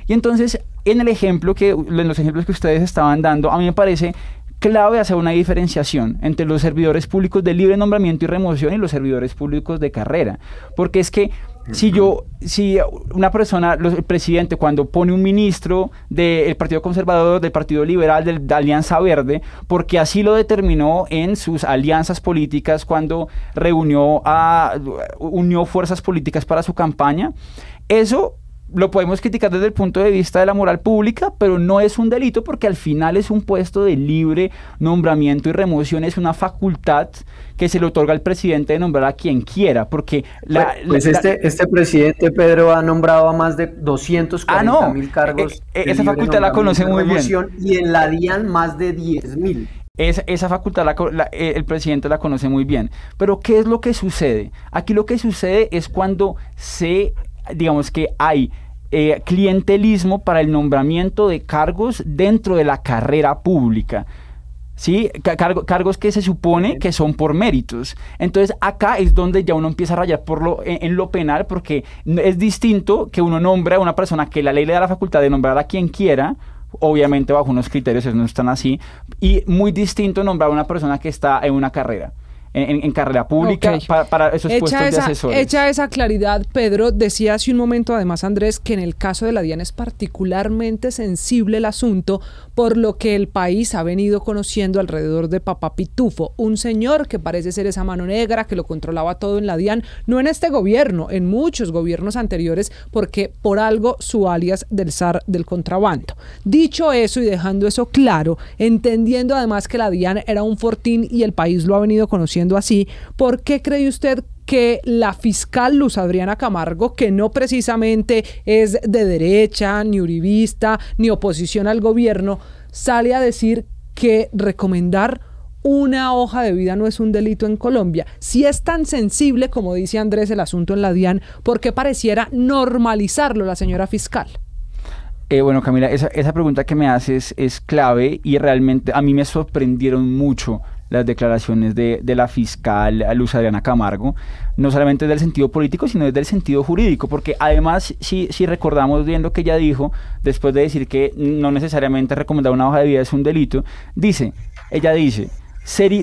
Y entonces, en los ejemplos que ustedes estaban dando, a mí me parece clave hacer una diferenciación entre los servidores públicos de libre nombramiento y remoción y los servidores públicos de carrera, porque es que si una persona, el presidente, cuando pone un ministro del Partido Conservador, del Partido Liberal, de Alianza Verde, porque así lo determinó en sus alianzas políticas cuando unió fuerzas políticas para su campaña, eso lo podemos criticar desde el punto de vista de la moral pública, pero no es un delito, porque al final es un puesto de libre nombramiento y remoción, es una facultad que se le otorga al presidente de nombrar a quien quiera, porque este presidente, Pedro, ha nombrado a más de 240.000 cargos. Esa facultad la conoce muy bien. Y en la DIAN más de 10.000. Esa facultad el presidente la conoce muy bien. Pero ¿qué es lo que sucede? Aquí lo que sucede es cuando digamos que hay clientelismo para el nombramiento de cargos dentro de la carrera pública, ¿sí? Cargos que se supone que son por méritos. Entonces acá es donde ya uno empieza a rayar en lo penal, porque es distinto que uno nombre a una persona que la ley le da la facultad de nombrar a quien quiera, obviamente bajo unos criterios que no están así, y muy distinto nombrar a una persona que está en una carrera. en carrera pública para esos puestos de asesores. Hecha esa claridad, Pedro, decía hace un momento además Andrés que en el caso de la DIAN es particularmente sensible el asunto por lo que el país ha venido conociendo alrededor de Papá Pitufo, un señor que parece ser esa mano negra que lo controlaba todo en la DIAN, no en este gobierno, en muchos gobiernos anteriores, porque por algo su alias del zar del contrabando. Dicho eso y dejando eso claro, entendiendo además que la DIAN era un fortín y el país lo ha venido conociendo así, ¿por qué cree usted que la fiscal Luz Adriana Camargo, que no precisamente es de derecha, ni uribista, ni oposición al gobierno, sale a decir que recomendar una hoja de vida no es un delito en Colombia? Si es tan sensible como dice Andrés el asunto en la DIAN, ¿por qué pareciera normalizarlo la señora fiscal? Bueno, Camila, esa pregunta que me haces es clave y realmente a mí me sorprendieron mucho las declaraciones de la fiscal Luz Adriana Camargo, no solamente desde el sentido político, sino desde el sentido jurídico, porque además, si recordamos bien lo que ella dijo, después de decir que no necesariamente recomendar una hoja de vida es un delito, ella dice,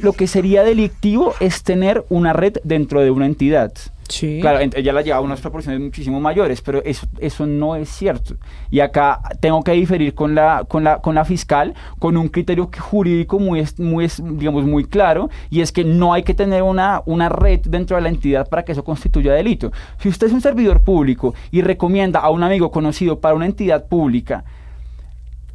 lo que sería delictivo es tener una red dentro de una entidad. Sí. Claro, ella la lleva a unas proporciones muchísimo mayores, pero eso no es cierto. Y acá tengo que diferir con la fiscal, con un criterio jurídico digamos, muy claro, y es que no hay que tener una red dentro de la entidad para que eso constituya delito. Si usted es un servidor público y recomienda a un amigo conocido para una entidad pública,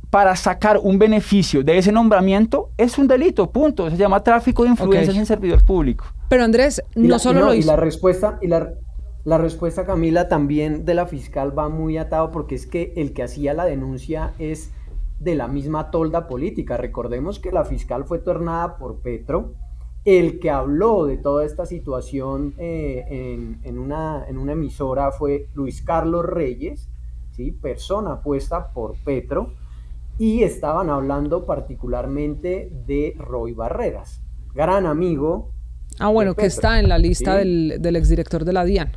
para sacar un beneficio de ese nombramiento, es un delito, punto. Se llama tráfico de influencias en servidor público. Pero Andrés, no solo lo hizo. La respuesta, Camila, también de la fiscal va muy atado porque es que el que hacía la denuncia es de la misma tolda política. Recordemos que la fiscal fue tornada por Petro. El que habló de toda esta situación en una emisora fue Luis Carlos Reyes, ¿sí? Persona puesta por Petro. Y estaban hablando particularmente de Roy Barreras, gran amigo. Ah, bueno, que está en la lista, ¿sí?, del exdirector de la DIAN.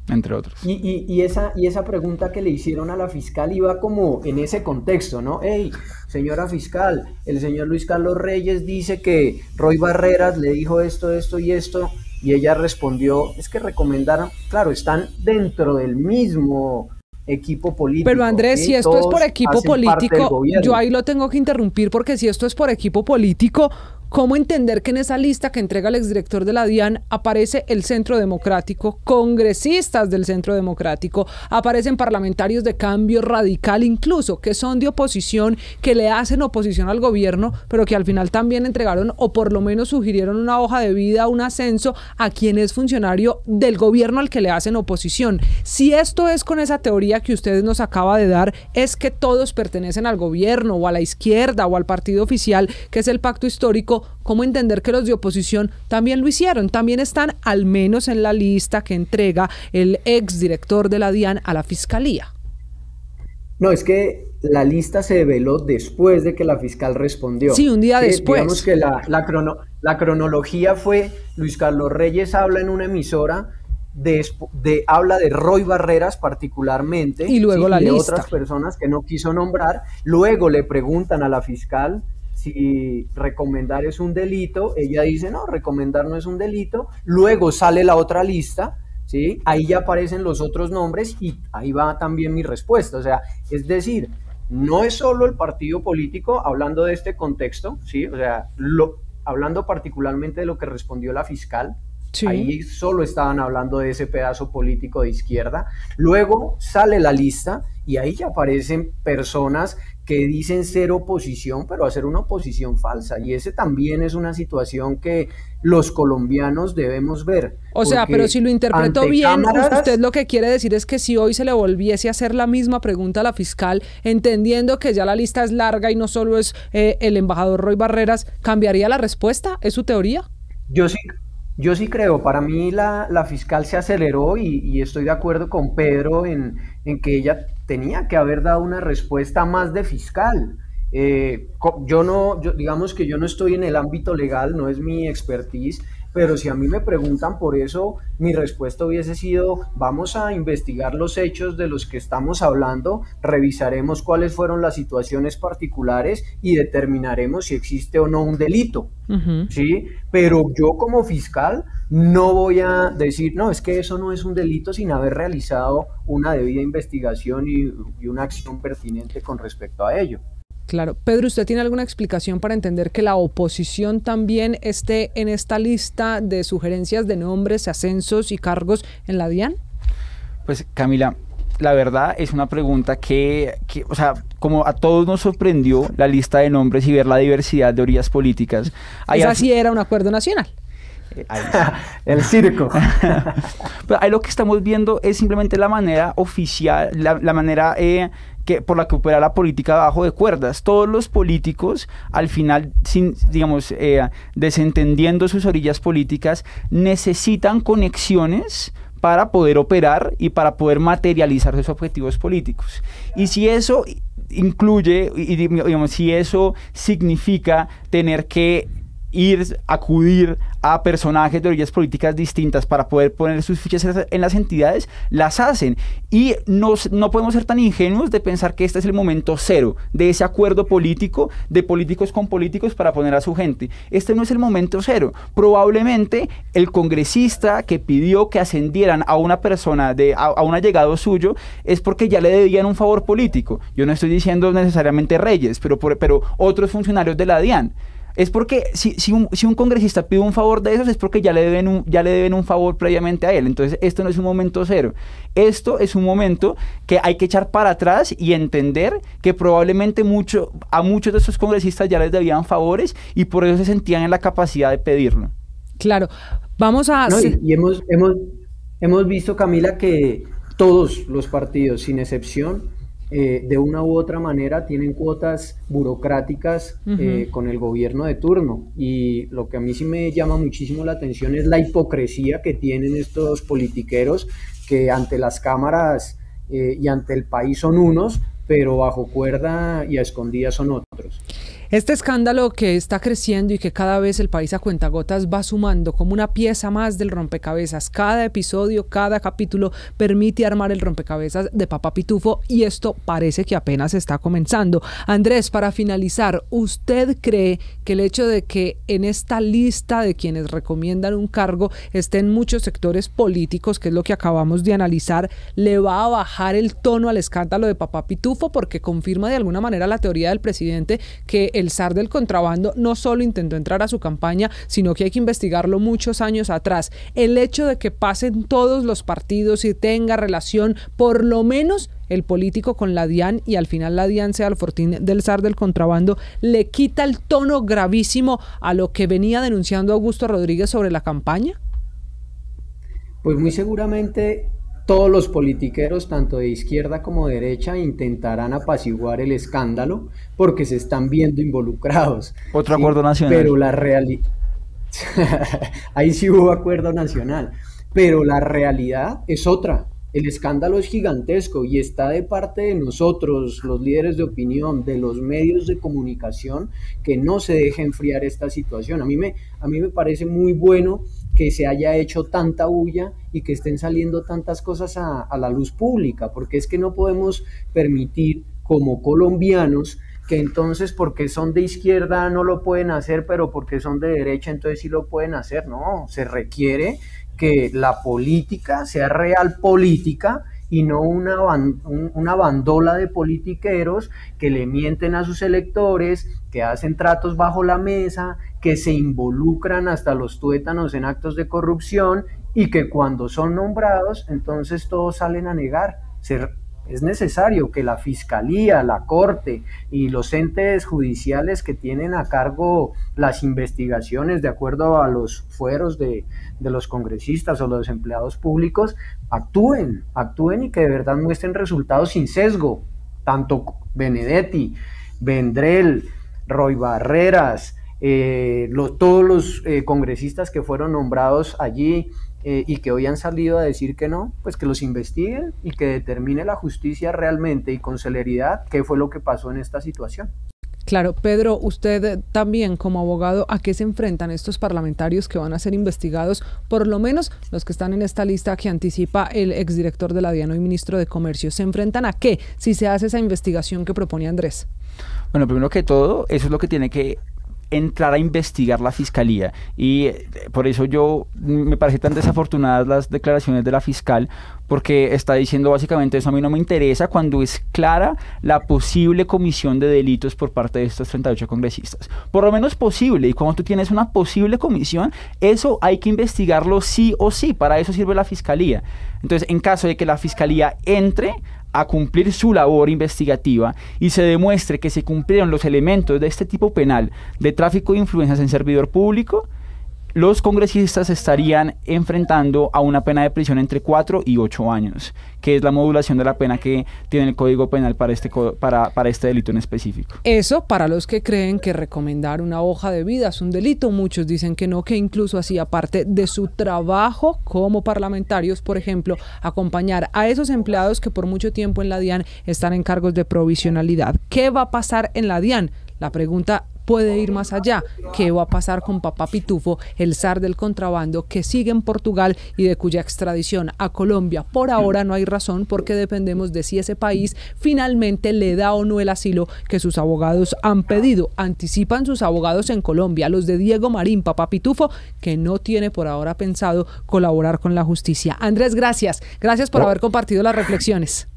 Entre otros. Y esa pregunta que le hicieron a la fiscal iba como en ese contexto, ¿no? Hey, señora fiscal, el señor Luis Carlos Reyes dice que Roy Barreras le dijo esto y esto, y ella respondió, es que recomendaron, claro, están dentro del mismo equipo político. Pero Andrés, ¿sí? Si esto Todos es por equipo político, yo ahí lo tengo que interrumpir, porque si esto es por equipo político, ¿cómo entender que en esa lista que entrega el exdirector de la DIAN aparece el Centro Democrático, congresistas del Centro Democrático, aparecen parlamentarios de Cambio Radical incluso, que son de oposición, que le hacen oposición al gobierno, pero que al final también entregaron o por lo menos sugirieron una hoja de vida, un ascenso a quien es funcionario del gobierno al que le hacen oposición? Si esto es con esa teoría que usted nos acaba de dar, es que todos pertenecen al gobierno o a la izquierda o al partido oficial, que es el pacto histórico, ¿cómo entender que los de oposición también lo hicieron? También están al menos en la lista que entrega el exdirector de la DIAN a la fiscalía. No, es que la lista se develó después de que la fiscal respondió. Sí, un día después. Digamos que la cronología fue, Luis Carlos Reyes habla en una emisora, habla de Roy Barreras particularmente, y luego la de lista. Otras personas que no quiso nombrar, luego le preguntan a la fiscal si recomendar es un delito, ella dice no, recomendar no es un delito, luego sale la otra lista, ¿sí? Ahí ya aparecen los otros nombres y ahí va también mi respuesta, o sea, es decir, no es solo el partido político hablando de este contexto, ¿sí? O sea, hablando particularmente de lo que respondió la fiscal, sí. Ahí solo estaban hablando de ese pedazo político de izquierda, luego sale la lista y ahí ya aparecen personas que dicen ser oposición, pero hacer una oposición falsa, y ese también es una situación que los colombianos debemos ver. O sea, pero si lo interpreto bien, usted lo que quiere decir es que si hoy se le volviese a hacer la misma pregunta a la fiscal, entendiendo que ya la lista es larga y no solo es el embajador Roy Barreras, ¿cambiaría la respuesta? ¿Es su teoría? Yo sí creo, para mí la fiscal se aceleró y estoy de acuerdo con Pedro en que ella tenía que haber dado una respuesta más de fiscal. Digamos que yo no estoy en el ámbito legal, no es mi expertise, pero si a mí me preguntan por eso, mi respuesta hubiese sido, vamos a investigar los hechos de los que estamos hablando, revisaremos cuáles fueron las situaciones particulares y determinaremos si existe o no un delito, ¿sí? Pero yo como fiscal no voy a decir, no, es que eso no es un delito sin haber realizado una debida investigación y una acción pertinente con respecto a ello. Claro. Pedro, ¿usted tiene alguna explicación para entender que la oposición también esté en esta lista de sugerencias de nombres, ascensos y cargos en la DIAN? Pues Camila, la verdad es una pregunta que, o sea, como a todos nos sorprendió la lista de nombres y ver la diversidad de orillas políticas. Esa sí era un acuerdo nacional. El circo. Pero ahí lo que estamos viendo es simplemente la manera oficial, la manera por la que opera la política bajo de cuerdas. Todos los políticos, al final, digamos, desentendiendo sus orillas políticas, necesitan conexiones para poder operar y para poder materializar sus objetivos políticos. Y si eso incluye, y digamos, si eso significa tener que acudir a personajes de orillas políticas distintas para poder poner sus fichas en las entidades, las hacen. Y no podemos ser tan ingenuos de pensar que este es el momento cero de ese acuerdo político, de políticos con políticos para poner a su gente. Este no es el momento cero. Probablemente el congresista que pidió que ascendieran a una persona, a un allegado suyo, es porque ya le debían un favor político. Yo no estoy diciendo necesariamente Reyes, pero otros funcionarios de la DIAN. Es porque si un congresista pide un favor de esos es porque ya le deben un favor previamente a él. Entonces esto no es un momento cero. Esto es un momento que hay que echar para atrás y entender que probablemente a muchos de estos congresistas ya les debían favores y por eso se sentían en la capacidad de pedirlo. Claro. Vamos a... No, y hemos visto, Camila, que todos los partidos, sin excepción, de una u otra manera tienen cuotas burocráticas con el gobierno de turno, y lo que a mí sí me llama muchísimo la atención es la hipocresía que tienen estos politiqueros, que ante las cámaras y ante el país son unos, pero bajo cuerda y a escondidas son otros. Este escándalo que está creciendo y que cada vez el país a cuentagotas va sumando como una pieza más del rompecabezas. Cada episodio, cada capítulo permite armar el rompecabezas de Papá Pitufo y esto parece que apenas está comenzando. Andrés, para finalizar, ¿usted cree que el hecho de que en esta lista de quienes recomiendan un cargo estén muchos sectores políticos, que es lo que acabamos de analizar, le va a bajar el tono al escándalo de Papá Pitufo? Porque confirma de alguna manera la teoría del presidente que el zar del contrabando no solo intentó entrar a su campaña, sino que hay que investigarlo muchos años atrás. El hecho de que pasen todos los partidos y tenga relación, por lo menos el político, con la DIAN, y al final la DIAN sea el fortín del zar del contrabando, le quita el tono gravísimo a lo que venía denunciando Augusto Rodríguez sobre la campaña. Pues muy seguramente todos los politiqueros, tanto de izquierda como de derecha, intentarán apaciguar el escándalo porque se están viendo involucrados. Otro acuerdo nacional. Pero la realidad... Ahí sí hubo acuerdo nacional. Pero la realidad es otra. El escándalo es gigantesco y está de parte de nosotros, los líderes de opinión, de los medios de comunicación, que no se deje enfriar esta situación. A mí me parece muy bueno que se haya hecho tanta bulla y que estén saliendo tantas cosas a la luz pública, porque es que no podemos permitir como colombianos que entonces porque son de izquierda no lo pueden hacer, pero porque son de derecha entonces sí lo pueden hacer. No, se requiere que la política sea real política y no una bandola de politiqueros que le mienten a sus electores, que hacen tratos bajo la mesa, que se involucran hasta los tuétanos en actos de corrupción y que cuando son nombrados, entonces todos salen a negar. Es necesario que la Fiscalía, la Corte y los entes judiciales que tienen a cargo las investigaciones de acuerdo a los fueros de los congresistas o los empleados públicos actúen y que de verdad muestren resultados sin sesgo. Tanto Benedetti, Vendrell, Roy Barreras, todos los congresistas que fueron nombrados allí y que hoy han salido a decir que no, pues que los investiguen y que determine la justicia realmente y con celeridad qué fue lo que pasó en esta situación. Claro, Pedro, usted también como abogado, ¿a qué se enfrentan estos parlamentarios que van a ser investigados, por lo menos los que están en esta lista que anticipa el exdirector de la DIAN, hoy ministro de Comercio? ¿Se enfrentan a qué si se hace esa investigación que propone Andrés? Bueno, primero que todo, eso es lo que tiene que entrar a investigar la fiscalía, y por eso me parece tan desafortunadas las declaraciones de la fiscal, porque está diciendo básicamente eso: a mí no me interesa cuando es clara la posible comisión de delitos por parte de estos 38 congresistas. Por lo menos posible, y cuando tú tienes una posible comisión, eso hay que investigarlo sí o sí, para eso sirve la fiscalía. Entonces, en caso de que la fiscalía entre a cumplir su labor investigativa y se demuestre que se cumplieron los elementos de este tipo penal de tráfico de influencias en servidor público, los congresistas estarían enfrentando a una pena de prisión entre 4 y 8 años, que es la modulación de la pena que tiene el Código Penal para este delito en específico. Eso para los que creen que recomendar una hoja de vida es un delito. Muchos dicen que no, que incluso hacía parte de su trabajo como parlamentarios, por ejemplo, acompañar a esos empleados que por mucho tiempo en la DIAN están en cargos de provisionalidad. ¿Qué va a pasar en la DIAN? La pregunta puede ir más allá. ¿Qué va a pasar con Papá Pitufo, el zar del contrabando, que sigue en Portugal y de cuya extradición a Colombia por ahora no hay razón, porque dependemos de si ese país finalmente le da o no el asilo que sus abogados han pedido? Anticipan sus abogados en Colombia, los de Diego Marín, Papá Pitufo, que no tiene por ahora pensado colaborar con la justicia. Andrés, gracias por haber compartido las reflexiones.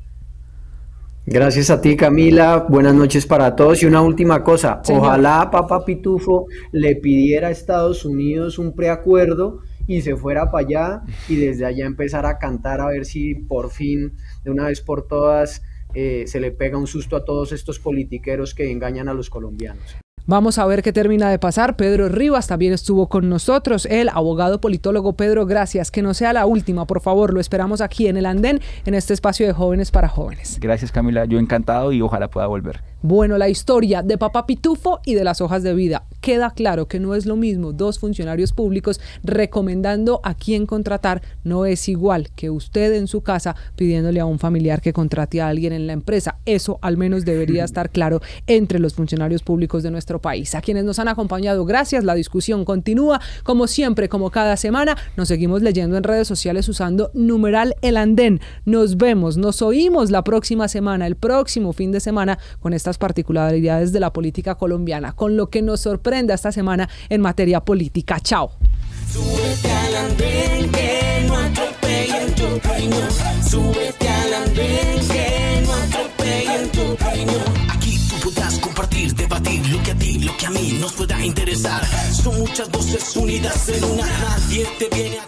Gracias a ti, Camila. Buenas noches para todos. Y una última cosa, señor, ojalá Papá Pitufo le pidiera a Estados Unidos un preacuerdo y se fuera para allá y desde allá empezar a cantar, a ver si por fin, de una vez por todas, se le pega un susto a todos estos politiqueros que engañan a los colombianos. Vamos a ver qué termina de pasar. Pedro Rivas también estuvo con nosotros, el abogado politólogo. Pedro, gracias. Que no sea la última, por favor. Lo esperamos aquí en El Andén, en este espacio de Jóvenes para Jóvenes. Gracias, Camila. Yo encantado y ojalá pueda volver. Bueno, la historia de Papá Pitufo y de las hojas de vida. Queda claro que no es lo mismo dos funcionarios públicos recomendando a quién contratar. No es igual que usted en su casa pidiéndole a un familiar que contrate a alguien en la empresa. Eso al menos debería estar claro entre los funcionarios públicos de nuestro país. A quienes nos han acompañado, gracias. La discusión continúa. Como siempre, como cada semana, nos seguimos leyendo en redes sociales usando numeral El Andén. Nos vemos, nos oímos la próxima semana, el próximo fin de semana, con estas particularidades de la política colombiana, con lo que nos sorprenda esta semana en materia política. Chao. Súbete al andén, que no atropellen tu reino. Súbete al andén, que no atropellen tu reino. Aquí tú podrás compartir, debatir lo que a ti, lo que a mí nos pueda interesar. Son muchas voces unidas en una. Nadie te viene a